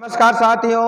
नमस्कार साथियों,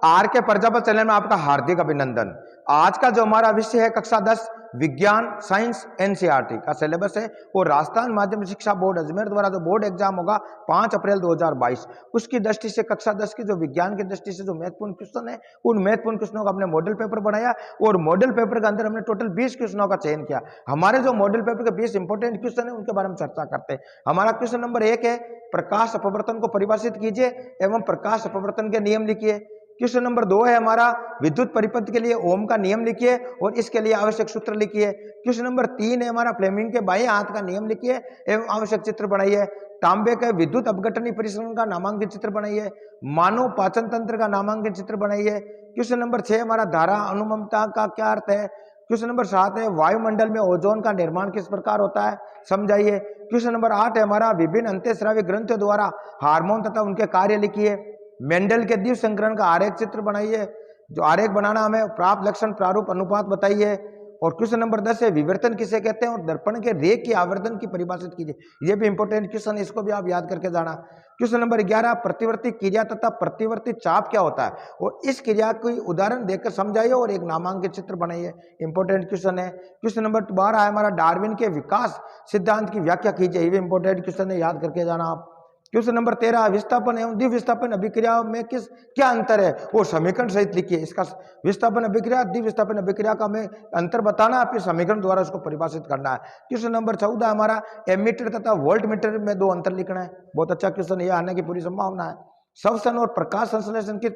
आर के प्रजापत चैनल में आपका हार्दिक अभिनंदन। आज का जो हमारा विषय है कक्षा 10 विज्ञान साइंस एनसीईआरटी का सिलेबस है और राजस्थान माध्यमिक शिक्षा बोर्ड अजमेर द्वारा जो बोर्ड एग्जाम होगा 5 अप्रैल 2022 उसकी दृष्टि से कक्षा 10 की जो विज्ञान की दृष्टि से जो महत्वपूर्ण क्वेश्चन है उन महत्वपूर्ण क्वेश्चनों का हमने मॉडल पेपर बनाया और मॉडल पेपर के अंदर हमने टोटल 20 क्वेश्चनों का चयन किया। हमारे जो मॉडल पेपर के 20 इंपोर्टेंट क्वेश्चन है उनके बारे में चर्चा करते हैं। हमारा क्वेश्चन नंबर 1 है, प्रकाश अपवर्तन को परिभाषित कीजिए एवं प्रकाश अपवर्तन के नियम लिखिए। क्वेश्चन नंबर 2 है हमारा, विद्युत परिपथ के लिए ओम का नियम लिखिए और इसके लिए आवश्यक सूत्र लिखिए। क्वेश्चन नंबर 3 है हमारा, फ्लेमिंग के बाएं हाथ का नियम लिखिए एवं आवश्यक चित्र बनाइए। तांबे के विद्युत अपघटनी परिसरण का नामांकित चित्र बनाइए। मानव पाचन तंत्र का नामांकित चित्र बनाइए। क्वेश्चन नंबर 6 हमारा, धारा अनुममता का क्या अर्थ है। क्वेश्चन नंबर 7 है, वायुमंडल में ओजोन का निर्माण किस प्रकार होता है, समझाइए। क्वेश्चन नंबर 8 है हमारा, विभिन्न अंतःस्रावी ग्रंथियों द्वारा हार्मोन तथा उनके कार्य लिखिए। मेंडल के द्विव संकरण का आरेख चित्र बनाइए। जो आरेख बनाना हमें प्राप्त लक्षण प्रारूप अनुपात बताइए। और क्वेश्चन नंबर 10 है, विवर्तन किसे कहते हैं और दर्पण के रेख की आवर्धन की परिभाषित कीजिए। ये भी इंपॉर्टेंट क्वेश्चन, इसको भी आप याद करके जाना। क्वेश्चन नंबर 11, प्रतिवर्ती क्रिया तथा प्रतिवर्ती चाप क्या होता है और इस क्रिया को उदाहरण देकर समझाइए और एक नामांकित चित्र बनाइए। इंपॉर्टेंट क्वेश्चन है। क्वेश्चन नंबर 12 है हमारा, डार्विन के विकास सिद्धांत की व्याख्या कीजिए। ये भी इंपॉर्टेंट क्वेश्चन है, याद करके जाना आप। क्वेश्चन नंबर 13, विस्थापन एवं द्विविस्थापन अभिक्रिया में क्या अंतर है और समीकरण सहित लिखिए। इसका विस्थापन अभिक्रिया द्विविस्थापन अभिक्रिया का हमें अंतर बताना, फिर समीकरण द्वारा उसको परिभाषित करना है। क्वेश्चन नंबर 14 हमारा, एमीटर तथा वोल्ट मीटर में 2 अंतर लिखना है। बहुत अच्छा क्वेश्चन, ये आने की पूरी संभावना है। श्वसन और प्रकाश संश्लेषण किस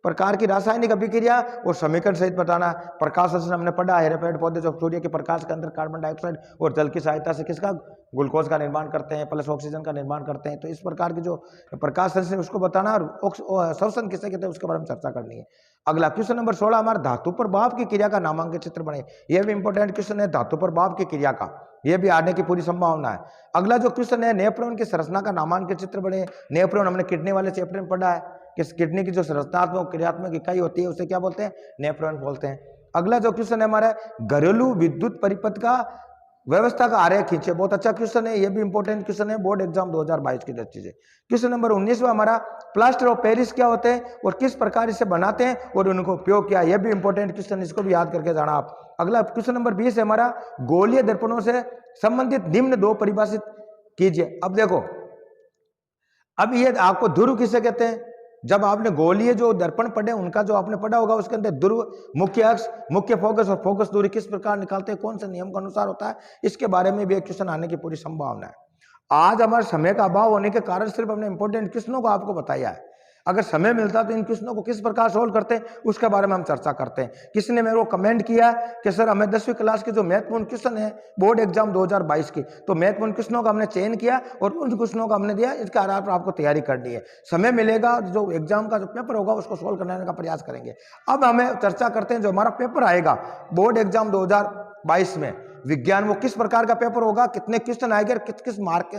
प्रकार की रासायनिक अभिक्रिया और समीकरण सहित बताना। प्रकाश संश्लेषण हमने पढ़ा है, पेड़ पौधे जो सूर्य के प्रकाश के अंदर कार्बन डाइऑक्साइड और जल की सहायता से किसका ग्लूकोज का निर्माण करते हैं, प्लस ऑक्सीजन का निर्माण करते हैं। तो इस प्रकार की जो प्रकाश संश्लेषण उसको बताना और श्वसन किसे कहते हैं उसके बारे में चर्चा करनी है। अगला क्वेश्चन नंबर 16 हमारा, धातु पर भाप की क्रिया का नामांकित चित्र बने। यह भी इंपॉर्टेंट क्वेश्चन है, धातु पर भाप की क्रिया का, यह भी आने की पूरी संभावना है। अगला जो क्वेश्चन है, नेफ्रॉन की संरचना का नामांकित चित्र बने। नेफ्रॉन हमने किडनी वाले चैप्टर में पढ़ा है कि किडनी की जो संरचनात्मक क्रियात्मक इकाई होती है उसे क्या बोलते हैं, नेफ्रॉन बोलते हैं। अगला जो क्वेश्चन है हमारा, घरेलू विद्युत परिपथ का व्यवस्था का आरेख खींचे। बहुत अच्छा क्वेश्चन है, ये भी इंपॉर्टेंट क्वेश्चन है बोर्ड एग्जाम 2022 की दृष्टि से। क्वेश्चन नंबर 19 हमारा, प्लास्टर ऑफ पेरिस क्या होते हैं और किस प्रकार इसे बनाते हैं और उनको उपयोग किया। यह भी इंपॉर्टेंट क्वेश्चन, इसको भी याद करके जाना आप। अगला क्वेश्चन नंबर 20 है हमारा, गोलीय दर्पणों से संबंधित निम्न 2 परिभाषित कीजिए। अब देखो, अब ये आपको ध्रुव किसे कहते हैं। जब आपने गोलीय जो दर्पण पढ़े उनका जो आपने पढ़ा होगा उसके अंदर ध्रुव, मुख्य अक्ष, मुख्य फोकस और फोकस दूरी किस प्रकार निकालते हैं, कौन से नियम के अनुसार होता है, इसके बारे में भी एक क्वेश्चन आने की पूरी संभावना है। आज हमारे समय का अभाव होने के कारण सिर्फ हमने इंपॉर्टेंट क्वेश्चनों को आपको बताया है। अगर समय मिलता तो इन क्वेश्चनों को किस प्रकार सोल्व करते हैं उसके बारे में हम चर्चा करते हैं। किसी ने मेरे को कमेंट किया कि सर हमें 10वीं क्लास के जो महत्वपूर्ण क्वेश्चन है बोर्ड एग्जाम 2022 की, तो महत्वपूर्ण क्वेश्चनों का हमने चयन किया और उन क्वेश्चनों का हमने दिया, इसके आधार पर आपको तैयारी करनी है। समय मिलेगा जो एग्जाम का जो पेपर होगा उसको सोल्व करने का प्रयास करेंगे। अब हमें चर्चा करते हैं जो हमारा पेपर आएगा बोर्ड एग्जाम 2022 में विज्ञान, वो किस प्रकार का पेपर होगा, कितने क्वेश्चन आएंगे, किस मार्क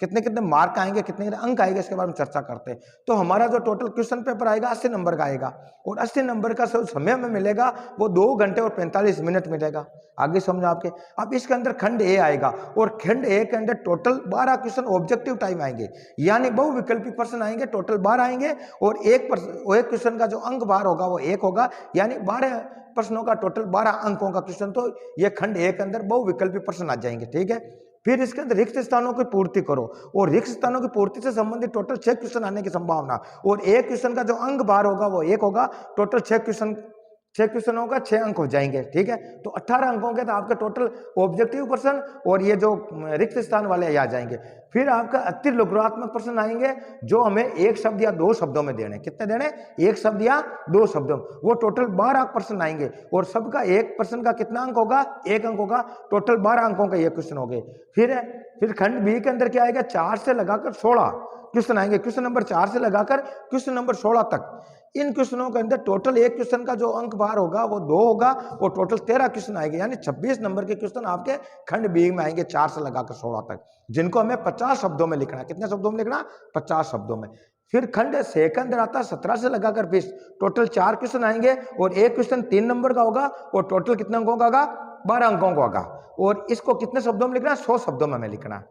कितने मार्क आएंगे, कितने अंक आएंगे, इसके बारे में चर्चा करते हैं। तो हमारा जो टोटल क्वेश्चन पेपर आएगा 80 नंबर का आएगा और 80 नंबर का समय में मिलेगा वो 2 घंटे और 45 मिनट मिलेगा। आगे समझो आपके। अब इसके अंदर खंड ए आएगा और खंड ए के अंदर टोटल 12 क्वेश्चन ऑब्जेक्टिव टाइम आएंगे, यानी बहुविकल्पी प्रश्न आएंगे, टोटल 12 आएंगे और एक क्वेश्चन का जो अंक भार होगा वो 1 होगा, यानी 12 प्रश्नों का टोटल 12 अंकों का क्वेश्चन। तो ये खंड ए के अंदर बहुविकल्पी प्रश्न आ जाएंगे, ठीक है। फिर इसके अंदर रिक्त स्थानों की पूर्ति करो और रिक्त स्थानों की पूर्ति से संबंधित टोटल 6 क्वेश्चन आने की संभावना और एक क्वेश्चन का जो अंक भार होगा वो 1 होगा। टोटल 6 क्वेश्चनों का 6 अंक हो जाएंगे, ठीक है। तो 18 अंकों के तो आपके टोटल ऑब्जेक्टिव प्रश्न और ये जो रिक्त स्थान वाले आ जाएंगे। फिर आपका अति लघुरात्मक प्रश्न आएंगे जो हमें 1 शब्द या 2 शब्दों में देने। कितने देने, 1 शब्द या 2 शब्दों। वो टोटल 12 प्रश्न आएंगे और सबका एक प्रश्न का कितना अंक होगा, 1 अंक होगा। टोटल 12 अंकों का ये क्वेश्चन हो गए। फिर खंड बी के अंदर क्या आएगा, 4 से लगाकर 16 क्वेश्चन आएंगे। क्वेश्चन नंबर 4 से लगाकर क्वेश्चन नंबर 16 तक। इन क्वेश्चनों के अंदर टोटल एक क्वेश्चन का जो अंक भार होगा वो 2 होगा और टोटल 13 क्वेश्चन आएंगे, यानी 26 नंबर के क्वेश्चन आपके खंड बी में आएंगे 4 से लगाकर 16 तक, जिनको हमें 50 शब्दों में लिखना है। कितने शब्दों में लिखना, 50 शब्दों में। फिर खंड से के अंदर आता है 17 से लगाकर 20, टोटल 4 क्वेश्चन आएंगे और एक क्वेश्चन 3 नंबर का होगा और टोटल कितने अंकों का होगा, 12 अंकों का होगा। और इसको कितने शब्दों में लिखना है, 100 शब्दों में हमें लिखना है।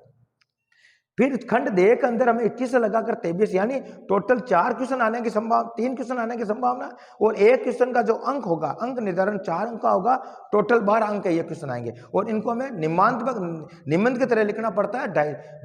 फिर खंड दे के अंदर हमें 21 से लगाकर 23, यानी टोटल 4 क्वेश्चन आने की संभावना, 3 क्वेश्चन आने की संभावना, और एक क्वेश्चन का जो अंक होगा, अंक निर्धारण 4 अंक का होगा, टोटल 12 अंक के ये क्वेश्चन आएंगे। और इनको हमें निबंध की तरह लिखना पड़ता है,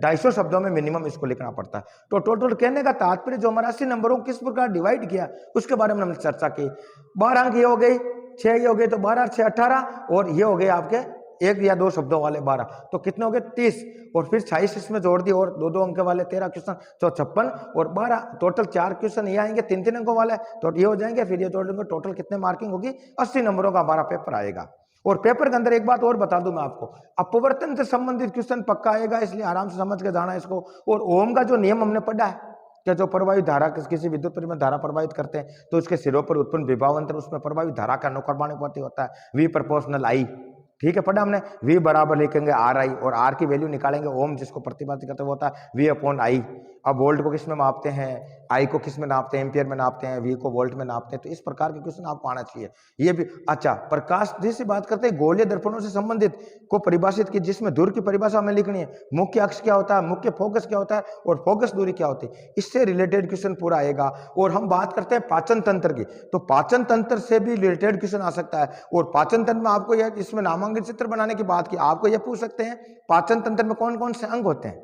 250 शब्दों में मिनिमम इसको लिखना पड़ता है। तो टोटल कहने का तात्पर्य जो हमारा 80 नंबरों को किस प्रकार डिवाइड किया उसके बारे में हमने चर्चा की। 12 अंक ये हो गई, 6 ये हो गए, तो 12 6 18, और ये हो गए आपके 1 या 2 शब्दों वाले 12, तो कितने हो गए 30, और फिर 26 इसमें जोड़ दिए, और 2 अंक वाले 13 क्वेश्चन, तो 56, और 12, टोटल 4 क्वेश्चन ये आएंगे 3 अंकों वाले, तो ये हो जाएंगे। फिर ये जोड़ देंगे, टोटल कितने मार्किंग होगी, 80 नंबरों का हमारा पेपर आएगा। और पेपर के अंदर एक बात और बता दूं मैं आपको, अपवर्तन से संबंधित क्वेश्चन पक्का आएगा, इसलिए आराम से समझ के जाना इसको। और ओम का जो नियम हमने पढ़ा है कि जो प्रवाहित धारा किसी विद्युत परिपथ धारा प्रवाहित करते हैं तो उसके सिरों पर उत्पन्न विभवांतर उसमें प्रवाहित धारा का अनुक्रमानुपाती होता है, V प्रोपोर्शनल I। ठीक है, पढ़ा हमने। V बराबर लिखेंगे RI, और R की वैल्यू निकालेंगे, ओम जिसको प्रतिपादित करते होता है V/I। अब वोल्ट को किस में मापते हैं, I को किस में नापते हैं, एम्पियर में नापते हैं, V को वोल्ट में नापते हैं। तो इस प्रकार के क्वेश्चन आपको आना चाहिए। ये भी अच्छा, प्रकाश जिससे बात करते हैं गोलीय दर्पणों से संबंधित को परिभाषित की, जिसमें दूर की परिभाषा हमें लिखनी है, मुख्य अक्ष क्या होता है, मुख्य फोकस क्या होता है, और फोकस दूरी क्या होती है, इससे रिलेटेड क्वेश्चन पूरा आएगा। और हम बात करते हैं पाचन तंत्र की, तो पाचन तंत्र से भी रिलेटेड क्वेश्चन आ सकता है। और पाचन तंत्र में आपको यह, इसमें नामांकित चित्र बनाने की बात की, आपको यह पूछ सकते हैं पाचन तंत्र में कौन कौन से अंग होते हैं,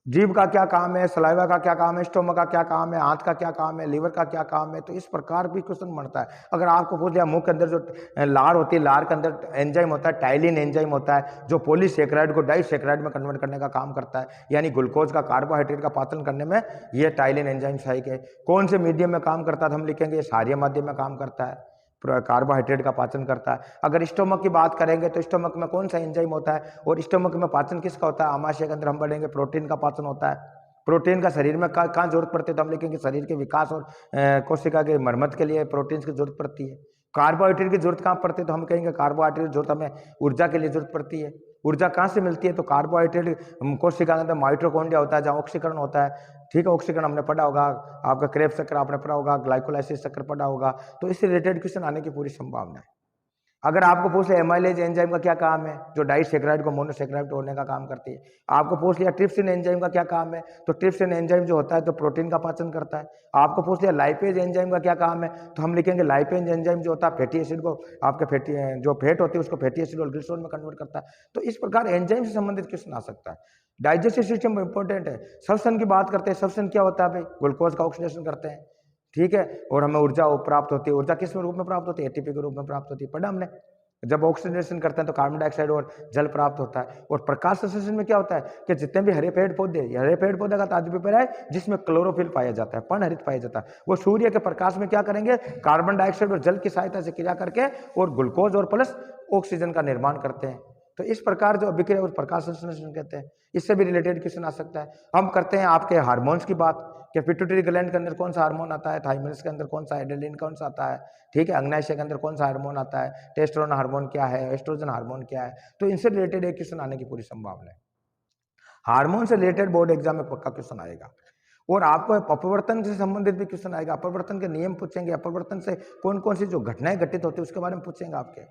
जीभ का क्या काम है, सलाइवा का क्या काम है, स्टोमक का क्या काम है, हाथ का क्या काम है, लीवर का क्या काम है। तो इस प्रकार भी क्वेश्चन बनता है। अगर आपको पूछ लिया मुंह के अंदर जो लार होती है, लार के अंदर एंजाइम होता है, टाइलिन एंजाइम होता है, जो पॉलीसेकेराइड को डाइसेकेराइड में कन्वर्ट करने का काम करता है, यानी ग्लूकोज का कार्बोहाइड्रेट का पाचन करने में ये टाइलिन एंजाइम सहायक है। कौन से मीडियम में काम करता है, हम लिखेंगे क्षारीय माध्यम में काम करता है, कार्बोहाइड्रेट का पाचन करता है। अगर स्टोमक की बात करेंगे तो स्टोमक में कौन सा एंजाइम होता है, और स्टोमक में पाचन किसका होता है, आमाशय के अंदर हम बढ़ेंगे प्रोटीन का पाचन होता है। प्रोटीन का शरीर में कहाँ जरूरत पड़ती है, तो हम लिखेंगे शरीर के विकास और कोशिका के मरम्मत के लिए प्रोटीन की जरूरत पड़ती है। कार्बोहाइड्रेट की जरूरत कहाँ पड़ती है, तो हम कहेंगे कार्बोहाइड्रेट की जरूरत हमें ऊर्जा के लिए जरूरत पड़ती है। ऊर्जा कहाँ से मिलती है, तो कार्बोहाइड्रेट कोशिका के अंदर माइटोकॉन्ड्रिया होता है, जहाँ ऑक्सीकरण होता है। ठीक है, ऑक्सीकरण हमने पढ़ा होगा, आपका क्रेब्स चक्र आपने पढ़ा होगा, ग्लाइकोलाइसिस चक्र पढ़ा होगा। तो इससे रिलेटेड क्वेश्चन आने की पूरी संभावना है। अगर आपको पूछ लिया एमाइलेज एंजाइम का क्या काम है, जो डाइसेकेराइड को मोनोसेकेराइड तोड़ने का काम करती है। आपको पूछ लिया ट्रिप्सिन एंजाइम का क्या काम है, तो ट्रिप्सिन एंजाइम जो होता है तो प्रोटीन का पाचन करता है। आपको पूछ लिया लाइपेज एंजाइम का क्या काम है, तो हम लिखेंगे लाइपेज एंजाइम जो होता है फैटी एसिड को, आपके फैटी जो फैट होती है उसको फैटी एसिड और ग्लिसरॉल में कन्वर्ट करता है। तो इस प्रकार एंजाइम से संबंधित क्वेश्चन आ सकता है। डाइजेस्टिव सिस्टम इंपॉर्टेंट है। श्वसन की बात करते हैं, श्वसन क्या होता है भाई, ग्लूकोज का ऑक्सीडेशन करते हैं। ठीक है, और हमें ऊर्जा प्राप्त होती है। ऊर्जा किस रूप में प्राप्त होती है, एटीपी के रूप में प्राप्त होती है, पढ़ा हमने। जब ऑक्सीडेशन करते हैं तो कार्बन डाइऑक्साइड और जल प्राप्त होता है। और प्रकाश संश्लेषण में क्या होता है कि जितने भी हरे पेड़ पौधे का ताजपेपर है जिसमें क्लोरोफिल पाया जाता है, पर्णहरित पाया जाता है, वो सूर्य के प्रकाश में क्या करेंगे, कार्बन डाइऑक्साइड और जल की सहायता से क्रिया करके और ग्लूकोज और प्लस ऑक्सीजन का निर्माण करते हैं। तो इस प्रकार जो अभिक्रिया और प्रकाश संश्लेषण कहते हैं, इससे भी रिलेटेड क्वेश्चन आ सकता है। हम करते हैं आपके हार्मोन्स की बात कि पिट्यूटरी ग्लैंड के अंदर कौन सा हार्मोन आता है, थाइमस के अंदर कौन सा, एड्रेनलिन कौन सा आता है। ठीक है, अग्नाशय के अंदर कौन सा हार्मोन आता है, टेस्टोस्टेरोन हार्मोन क्या है, एस्ट्रोजन हार्मोन क्या है। तो इनसे रिलेटेड एक क्वेश्चन आने की पूरी संभावना है। हार्मोन से रिलेटेड बोर्ड एग्जाम में पक्का क्वेश्चन आएगा। और आपको अपवर्तन से संबंधित भी क्वेश्चन आएगा। अपवर्तन के नियम पूछेंगे, अपवर्तन से कौन कौन सी जो घटनाएं घटित होती है उसके बारे में पूछेंगे आपके,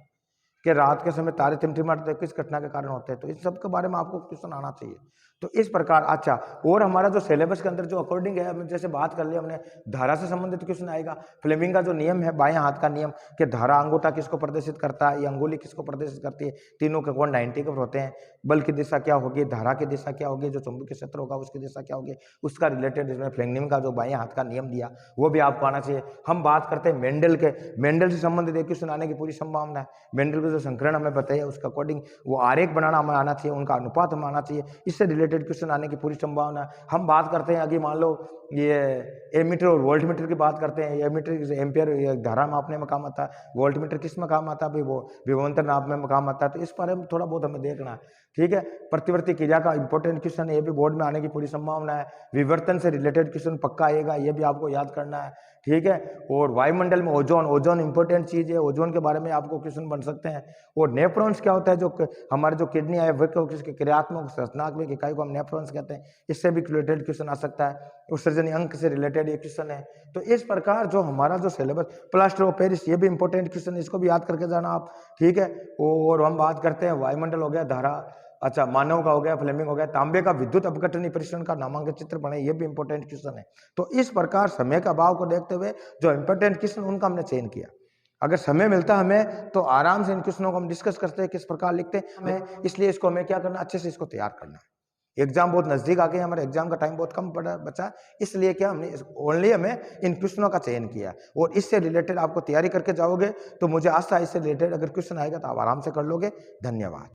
कि रात के समय तारे टिमटिमाते किस घटना के कारण होते हैं। तो इस सब के बारे में आपको क्वेश्चन आना चाहिए। तो इस प्रकार अच्छा, और हमारा जो सिलेबस के अंदर जो अकॉर्डिंग है, जैसे बात कर लिया हमने, धारा से संबंधित क्वेश्चन आएगा। फ्लेमिंग का जो नियम है, बाएं हाथ का नियम, कि धारा अंगूठा किसको प्रदर्शित करता है, ये अंगुली किसको प्रदर्शित करती है, तीनों के कोण 90 के होते हैं। बल की दिशा क्या होगी, धारा की दिशा क्या होगी, जो चुंबकीय क्षेत्र होगा उसकी दिशा क्या होगी, उसका रिलेटेड इसमें फ्लेमिंग का जो बाएं हाथ का नियम दिया वो भी आपको आना चाहिए। हम बात करते हैं मेंडल के, मेंडल से संबंधित एक क्वेश्चन आने की पूरी संभावना है। मेंडल के जो संकरण हमें बताइए उसके अकॉर्डिंग वो आरेख बनाना हमें आना चाहिए, उनका अनुपात हमें आना चाहिए, इससे रिलेटेड क्वेश्चन आने की पूरी संभावना है। हम बात करते हैं अभी मान लो ये एमीटर और वोल्ट मीटर की बात करते हैं। एमीटर एम्पियर धारा मापने में काम आता है, वोल्ट मीटर किस में काम आता है भाई, वो विभवांतर नापने में काम आता है। तो इस बारे में थोड़ा बहुत हमें देखना है। ठीक है, प्रतिवर्ती क्रिया का इंपॉर्टेंट क्वेश्चन है, ये भी बोर्ड में आने की पूरी संभावना है। विवर्तन से रिलेटेड क्वेश्चन पक्का आएगा, ये भी आपको याद करना है। ठीक है, और वायुमंडल में ओजोन इंपॉर्टेंट चीज है, ओजोन के बारे में आपको क्वेश्चन बन सकते हैं। और नेफ्रॉन्स क्या होता है, जो हमारे जो किडनी है वह किसके क्रियात्मक संरचनात्मक इकाई को हम नेफ्रॉन्स कहते हैं, इससे भी रिलेटेड क्वेश्चन आ सकता है। उत्सर्जनी अंक से रिलेटेड ये क्वेश्चन है। तो इस प्रकार जो हमारा जो सिलेबस, प्लास्टर ऑफ पेरिस, ये भी इंपॉर्टेंट क्वेश्चन, इसको भी याद करके जाना आप। ठीक है, और हम बात करते हैं वायुमंडल हो गया, धारा, अच्छा, मानव का हो गया, फ्लेमिंग हो गया, तांबे का विद्युत अपघटनी परीक्षण का नामांकित चित्र बने, ये भी इंपॉर्टेंट क्वेश्चन है। तो इस प्रकार समय का अभाव को देखते हुए जो इंपॉर्टेंट क्वेश्चन उनका हमने चयन किया। अगर समय मिलता हमें तो आराम से इन क्वेश्चनों को हम डिस्कस करते हैं, किस प्रकार लिखते हैं हमें, इसलिए इसको हमें क्या करना, अच्छे से इसको तैयार करना है। एग्जाम बहुत नजदीक आ गए, हमारे एग्जाम का टाइम बहुत कम पड़ा बचा, इसलिए क्या हमने ओनली हमें इन क्वेश्चनों का चयन किया और इससे रिलेटेड आपको तैयारी करके जाओगे तो मुझे आशा है इससे रिलेटेड अगर क्वेश्चन आएगा तो आप आराम से कर लोगे। धन्यवाद।